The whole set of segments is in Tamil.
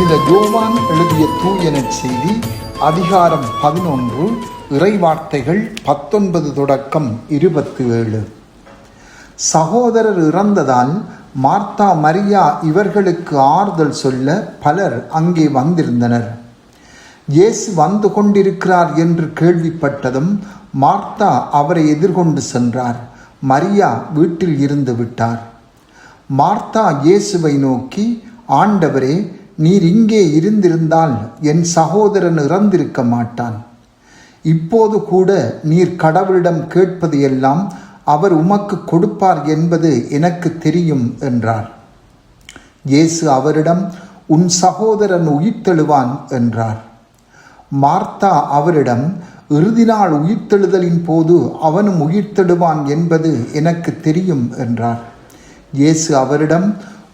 புனித யோவான் எழுதிய தூய நற்செய்தி அதிகாரம் 11 இறைவார்த்தைகள் 19 தொடக்கம் 27. சகோதரர் இறந்ததால் மார்த்தா மரியா இவர்களுக்கு ஆறுதல் சொல்ல பலர் அங்கே வந்திருந்தனர். இயேசு வந்து கொண்டிருக்கிறார் என்று கேள்விப்பட்டதும் மார்த்தா அவரை எதிர்கொண்டு சென்றார். மரியா வீட்டில் இருந்து விட்டார். மார்த்தா இயேசுவை நோக்கி, ஆண்டவரே, நீர் இங்கே இருந்திருந்தால் என் சகோதரன் இறந்திருக்க மாட்டான். இப்போது கூட நீர் கடவுளிடம் கேட்பது எல்லாம் அவர் உமக்கு கொடுப்பார் என்பது எனக்கு தெரியும் என்றார். இயேசு அவரிடம், உன் சகோதரன் உயிர்த்தெழுவான் என்றார். மார்த்தா அவரிடம், இறுதி நாள் உயிர்த்தெழுதலின் போது அவனும் உயிர்த்தெழுவான் என்பது எனக்கு தெரியும் என்றார். இயேசு அவரிடம்,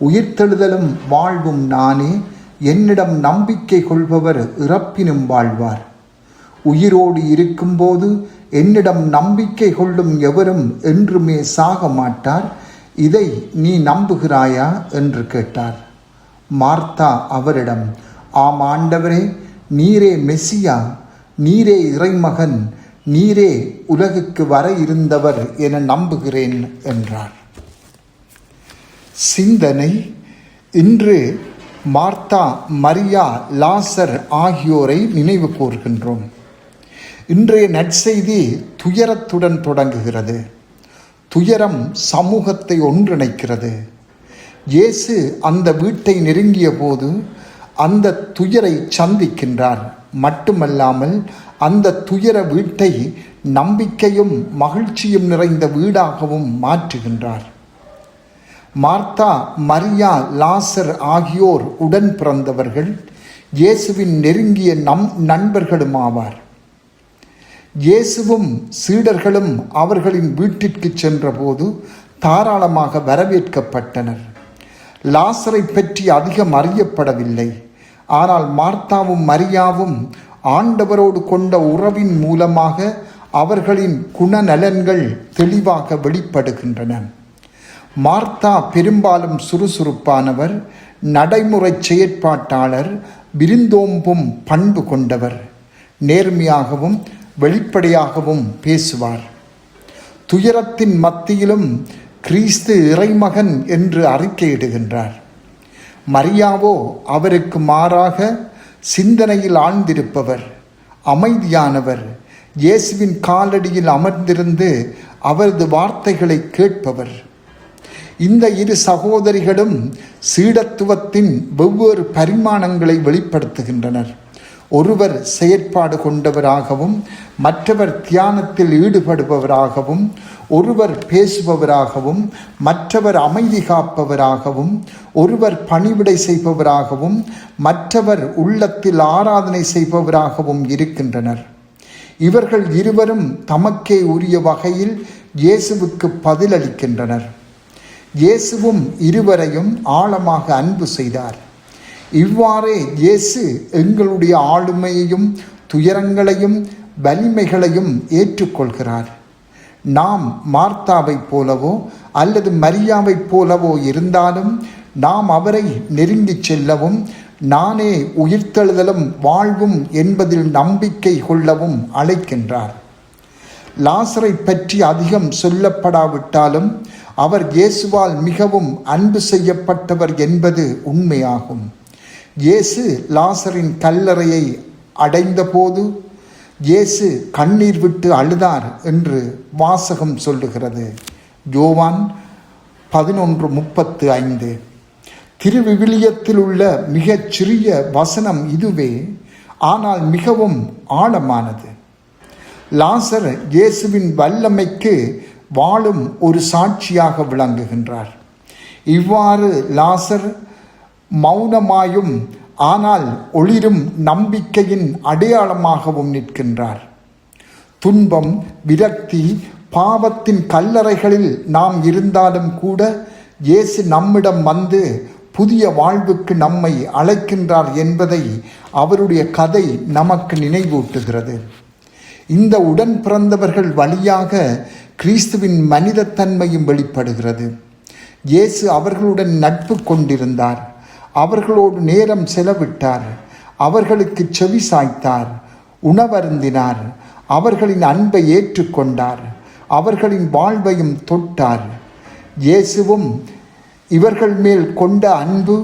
உயிர்த்தெழுதலும் வாழ்வும் நானே. என்னிடம் நம்பிக்கை கொள்பவர் இறப்பினும் வாழ்வார். உயிரோடு இருக்கும்போது என்னிடம் நம்பிக்கை கொள்ளும் எவரும் என்றுமே சாக மாட்டார். இதை நீ நம்புகிறாயா என்று கேட்டார். மார்த்தா அவரிடம், ஆம் ஆண்டவரே, நீரே மெசியா, நீரே இறைமகன், நீரே உலகுக்கு வர இருந்தவர் என நம்புகிறேன் என்றார். சிந்தனை. இன்று மார்த்தா, மரியா, லாசர் ஆகியோரை நினைவு கூர்கின்றோம். இன்றைய நற்செய்தி துயரத்துடன் தொடங்குகிறது. துயரம் சமூகத்தை ஒன்றிணைக்கிறது. இயேசு அந்த வீட்டை நெருங்கிய போது அந்த துயரை சந்திக்கின்றார். மட்டுமல்லாமல் அந்த துயர வீட்டை நம்பிக்கையும் மகிழ்ச்சியும் நிறைந்த வீடாகவும் மாற்றுகின்றார். மார்த்தா, மரியா, லாசர் ஆகியோர் உடன் பிறந்தவர்கள், இயேசுவின் நெருங்கிய நண்பர்களும் ஆவார். இயேசுவும் சீடர்களும் அவர்களின் வீட்டிற்கு சென்றபோது தாராளமாக வரவேற்கப்பட்டனர். லாசரை பற்றி அதிகம் அறியப்படவில்லை. ஆனால் மார்த்தாவும் மரியாவும் ஆண்டவரோடு கொண்ட உறவின் மூலமாக அவர்களின் குணநலன்கள் தெளிவாக வெளிப்படுகின்றன. மார்த்தா பெரும்பாலும் சுறுசுறுப்பானவர், நடைமுறை செயற்பாட்டாளர், விருந்தோம்பும் பண்பு கொண்டவர், நேர்மையாகவும் வெளிப்படையாகவும் பேசுவார். துயரத்தின் மத்தியிலும் கிறிஸ்து இறைமகன் என்று அறிக்கையிடுகின்றார். மரியாவோ அவருக்கு மாறாக சிந்தனையில் ஆழ்ந்திருப்பவர், அமைதியானவர், இயேசுவின் காலடியில் அமர்ந்திருந்து அவரது வார்த்தைகளை கேட்பவர். இந்த இரு சகோதரிகளும் சீடத்துவத்தின் வெவ்வேறு பரிமாணங்களை வெளிப்படுத்துகின்றனர். ஒருவர் செயற்பாடு கொண்டவராகவும், மற்றவர் தியானத்தில் ஈடுபடுபவராகவும், ஒருவர் பேசுபவராகவும், மற்றவர் அமைதி காப்பவராகவும், ஒருவர் பணிவிடை செய்பவராகவும், மற்றவர் உள்ளத்தில் ஆராதனை செய்பவராகவும் இருக்கின்றனர். இவர்கள் இருவரும் தமக்கே உரிய வகையில் இயேசுவுக்கு பதிலளிக்கின்றனர். இயேசுவும் இருவரையும் ஆழமாக அன்பு செய்தார். இவ்வாறே இயேசு எங்களுடைய ஆளுமையையும் துயரங்களையும் வலிமைகளையும் ஏற்றுக்கொள்கிறார். நாம் மார்த்தாவைப் போலவோ அல்லது மரியாவைப் போலவோ இருந்தாலும் நாம் அவரை நெருங்கிச் செல்லவும், நானே உயிர்த்தெழுதலும் வாழ்வும் என்பதில் நம்பிக்கை கொள்ளவும் அழைக்கின்றார். லாசரை பற்றி அதிகம் சொல்லப்படாவிட்டாலும் அவர் இயேசுவால் மிகவும் அன்பு செய்யப்பட்டவர் என்பது உண்மையாகும். இயேசு லாசரின் கல்லறையை அடைந்தபோது இயேசு கண்ணீர் விட்டு அழுதார் என்று வாசகம் சொல்லுகிறது. யோவான் 11:35. திருவிவிலியத்தில் உள்ள மிகச் சிறிய வசனம் இதுவே, ஆனால் மிகவும் ஆழமானது. லாசர் இயேசுவின் வல்லமைக்கு வாழும் ஒரு சாட்சியாக விளங்குகின்றார். இவ்வாறு லாசர் மௌனமாயும் ஆனால் ஒளிரும் நம்பிக்கையின் அடையாளமாகவும் நிற்கின்றார். துன்பம், விரக்தி, பாவத்தின் கல்லறைகளில் நாம் இருந்தாலும் கூட இயேசு நம்மிடம் வந்து புதிய வாழ்வுக்கு நம்மை அழைக்கின்றார் என்பதை அவருடைய கதை நமக்கு நினைவூட்டுகிறது. இந்த உடன் பிறந்தவர்கள் வழியாக கிறிஸ்துவின் மனிதத்தன்மையும் வெளிப்படுகிறது. இயேசு அவர்களுடன் நட்பு கொண்டிருந்தார். அவர்களோடு நேரம் செலவிட்டார், அவர்களுக்கு செவி சாய்த்தார், உணவருந்தினார், அவர்களின் அன்பை ஏற்றுக்கொண்டார், அவர்களின் வாழ்வையும் தொட்டார். இயேசுவும் இவர்கள் மேல் கொண்ட அன்பு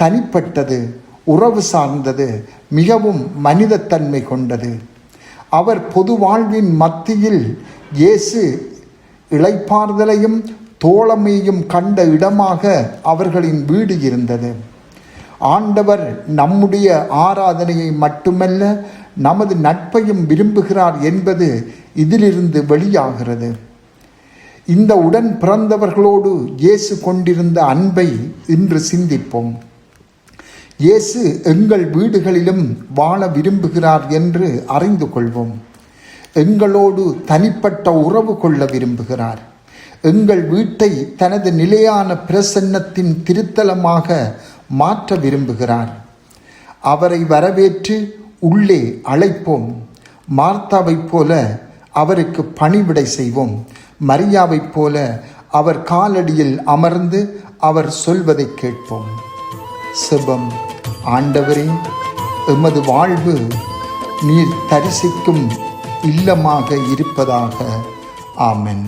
தனிப்பட்டது, உறவு சார்ந்தது, மிகவும் மனிதத்தன்மை கொண்டது. அவர் பொது வாழ்வின் மத்தியில் இயேசு இளைப்பாறுதலையும் தோழமையும் கண்ட இடமாக அவர்களின் வீடு இருந்தது. ஆண்டவர் நம்முடைய ஆராதனையை மட்டுமல்ல, நமது நட்பையும் விரும்புகிறார் என்பது இதிலிருந்து வெளியாகிறது. இந்த உடன் பிறந்தவர்களோடு இயேசு கொண்டிருந்த அன்பை இன்று சிந்திப்போம். இயேசு எங்கள் வீடுகளிலும் வாழ விரும்புகிறார் என்று அறிந்து கொள்வோம். எங்களோடு தனிப்பட்ட உறவு கொள்ள விரும்புகிறார். எங்கள் வீட்டை தனது நிலையான பிரசன்னத்தின் திருத்தலமாக மாற்ற விரும்புகிறார். அவரை வரவேற்று உள்ளே அழைப்போம். மார்த்தாவைப் போல அவருக்கு பணிவிடை செய்வோம். மரியாவைப் போல அவர் காலடியில் அமர்ந்து அவர் சொல்வதை கேட்போம். செபம். ஆண்டவரே, எமது வாழ்வு நீர் தரிசிக்கும் இல்லமாக இருப்பதாக. ஆமென்.